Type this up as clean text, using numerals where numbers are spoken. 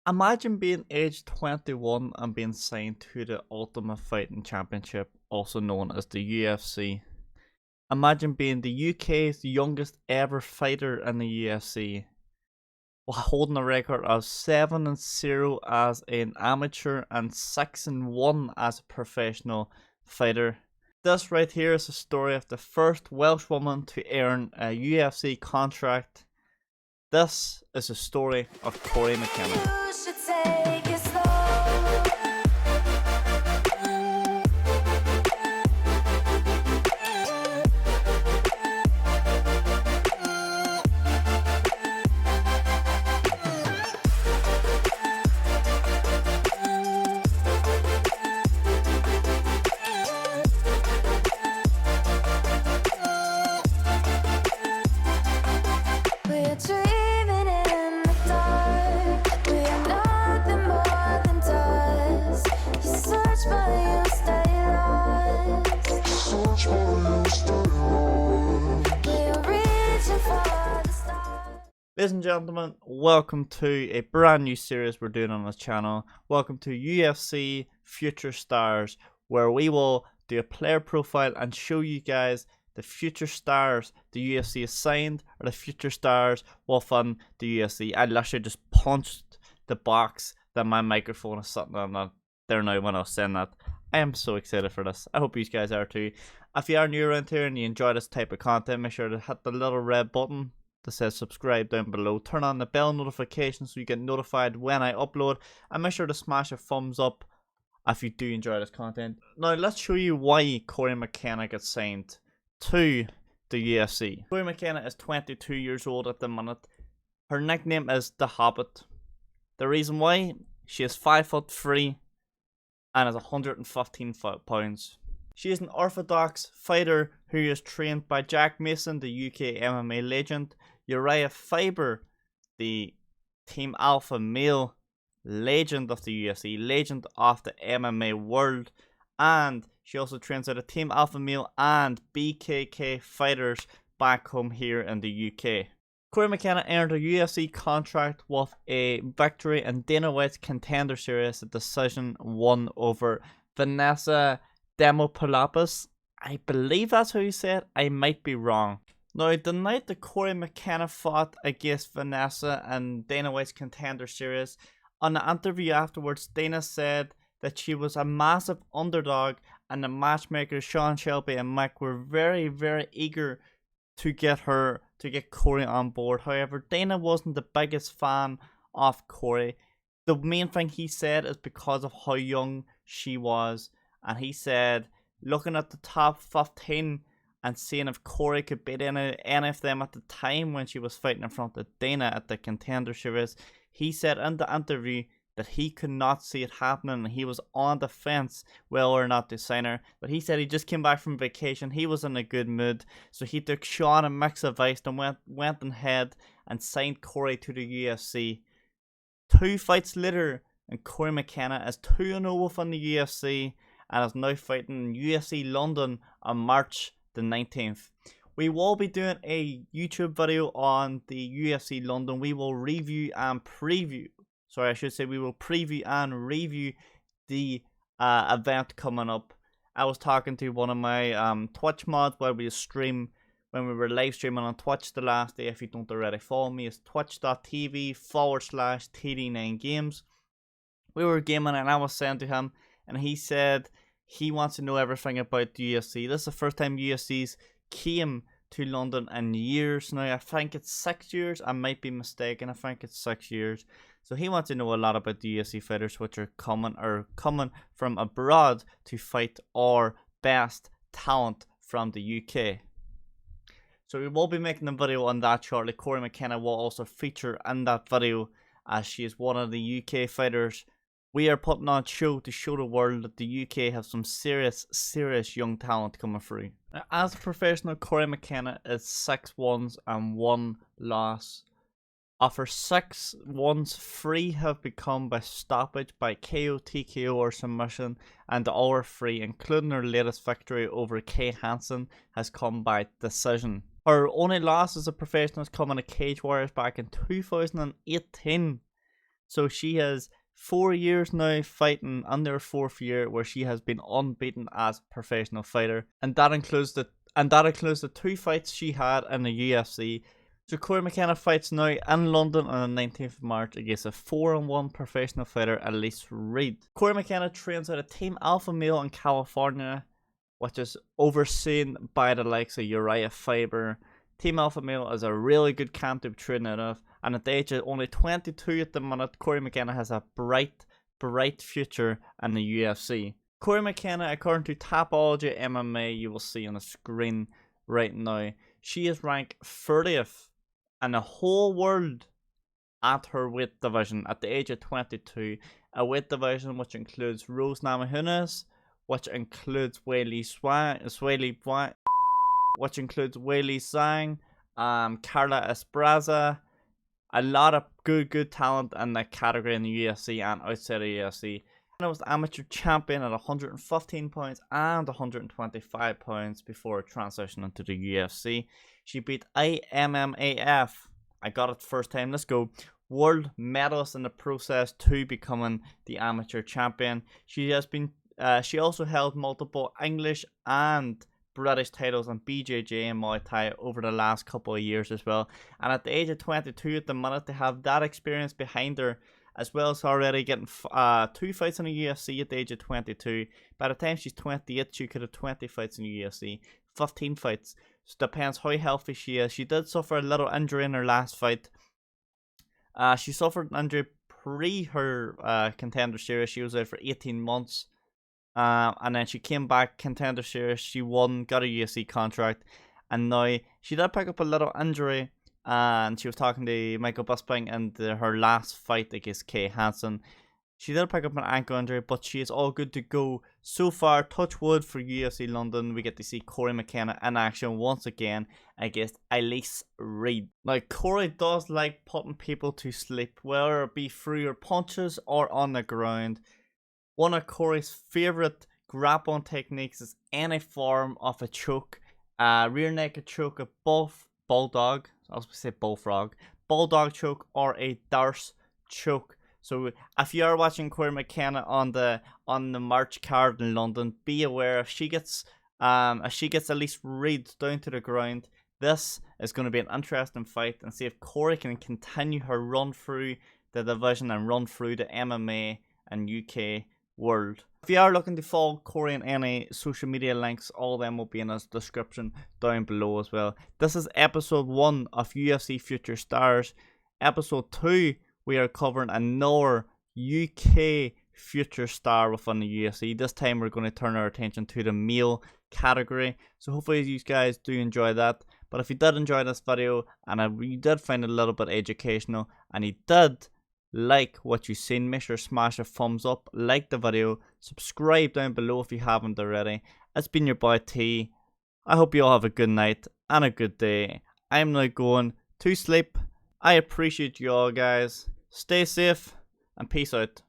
Imagine being age 21 and being signed to the Ultimate Fighting Championship, also known as the UFC. Imagine being the UK's youngest ever fighter in the UFC, while holding a record of 7-0 as an amateur and 6-1 as a professional fighter. This right here is the story of the first Welsh woman to earn a UFC contract. This is the story of Cory McKenna. Ladies and gentlemen, welcome to a brand new series we're doing on this channel. Welcome to UFC Future Stars, where we will do a player profile and show you guys the future stars the UFC has signed, or the future stars within the UFC. I literally just punched the box that my microphone is sitting on there now when I was saying that. I am so excited for this. I hope you guys are too. If you are new around here and you enjoy this type of content, make sure to hit the little red button that says subscribe down below. Turn on the bell notification so you get notified when I upload, and make sure to smash a thumbs up if you do enjoy this content. Now let's show you why Cory McKenna gets signed to the UFC. Cory McKenna is 22 years old at the minute. Her nickname is The Hobbit. The reason why: she is 5'3" and is 115 pounds. She is an orthodox fighter who is trained by Jack Mason, the UK MMA legend, Uriah Faber, the Team Alpha male legend of the UFC, legend of the MMA world, and she also trains at a Team Alpha male and BKK fighters back home here in the UK. Cory McKenna earned a UFC contract with a victory in Dana White's Contender Series, a decision won over Vanessa Demopoulos. I believe that's how you say it. I might be wrong. Now, the night that Cory McKenna fought against Vanessa in Dana White's Contender Series, on the interview afterwards, Dana said that she was a massive underdog, and the matchmakers Sean Shelby and Mike were very, very eager to get Cory on board. However, Dana wasn't the biggest fan of Cory. The main thing he said is because of how young she was. And he said, looking at the top 15 and seeing if Cory could beat any of them at the time when she was fighting in front of Dana at the Contender Series, he said in the interview that he could not see it happening, and he was on the fence whether or not to sign her. But he said he just came back from vacation, he was in a good mood, so he took Sean and Mick's advice and went ahead and signed Cory to the UFC. 2 fights later, and Cory McKenna is 2-0 within the UFC, and is now fighting in UFC London on March the 19th. We will be doing a YouTube video on the UFC London. We will review and preview. Sorry, I should say we will preview and review the event coming up. I was talking to one of my Twitch mods while we were live streaming on Twitch the last day. If you don't already follow me, it's twitch.tv/TD9games. We were gaming and I was saying to him, and he said he wants to know everything about the UFC. This is the first time UFC's came to London in years now. I think it's 6 years. I might be mistaken. I think it's 6 years. So he wants to know a lot about the UFC fighters which are coming from abroad to fight our best talent from the UK. So we will be making a video on that shortly. Cory McKenna will also feature in that video, as she is one of the UK fighters we are putting on show to show the world that the UK have some serious young talent coming through. Now, as a professional, Cory McKenna is 6 wins and 1 loss. Of her 6 wins, 3 have become by stoppage, by KO, TKO or submission, and the other 3, including her latest victory over Kay Hansen, has come by decision. Her only loss as a professional has come in a Cage Warriors back in 2018. So she has 4 years now fighting under her 4th year, where she has been unbeaten as a professional fighter, and that includes the 2 fights she had in the UFC. So Cory McKenna fights now in London on the 19th of March against a 4-1 professional fighter, Elise Reed. Cory McKenna trains at a Team Alpha Male in California, which is overseen by the likes of Uriah Faber. Team Alpha Male is a really good camp to be training out of, and at the age of only 22 at the minute, Cory McKenna has a bright future in the UFC. Cory McKenna, according to Tapology MMA, you will see on the screen right now, she is ranked 30th in the whole world at her weight division at the age of 22. A weight division which includes Rose Namajunas, which includes Weili Zhang, Carla Esparza, a lot of good talent in that category in the UFC and outside of the UFC. And I was the amateur champion at 115 pounds and 125 pounds before transitioning to the UFC. She beat IMMAF. I got it first time. Let's go. World medalist in the process to becoming the amateur champion. She also held multiple English and British titles on BJJ and Muay Thai over the last couple of years as well. And at the age of 22 at the minute, to have that experience behind her, as well as already getting 2 fights in the UFC at the age of 22. By the time she's 28, she could have 20 fights in the UFC, 15 fights. So depends how healthy she is. She did suffer a little injury in her last fight. She suffered an injury pre her Contender Series. She was out for 18 months. And then she came back, Contender Series. She won, got a UFC contract. And now she did pick up a little injury. And she was talking to Michael Bisping in her last fight against Kay Hansen. She did pick up an ankle injury, but she is all good to go. So far, touch wood for UFC London, we get to see Cory McKenna in action once again against Elise Reed. Now, Cory does like putting people to sleep, whether it be through her punches or on the ground. One of Cory's favourite grappling techniques is any form of a choke. Rear naked choke, a bulldog, I was going to say bullfrog, bulldog choke, or a darce choke. So if you are watching Cory McKenna on the March card in London, be aware if she gets Elise Reed down to the ground, this is going to be an interesting fight, and see if Cory can continue her run through the division and run through the MMA and UK world. If you are looking to follow Cory on any social media links, all of them will be in the description down below as well. This is episode 1 of UFC Future Stars. Episode 2, we are covering another UK future star within the UFC. This time we're going to turn our attention to the male category. So hopefully you guys do enjoy that. But if you did enjoy this video, and you did find it a little bit educational, and you did like what you've seen, make sure to smash a thumbs up, like the video, subscribe down below if you haven't already. It's been your boy T. I hope you all have a good night and a good day. I'm now going to sleep. I appreciate you all, guys. Stay safe and peace out.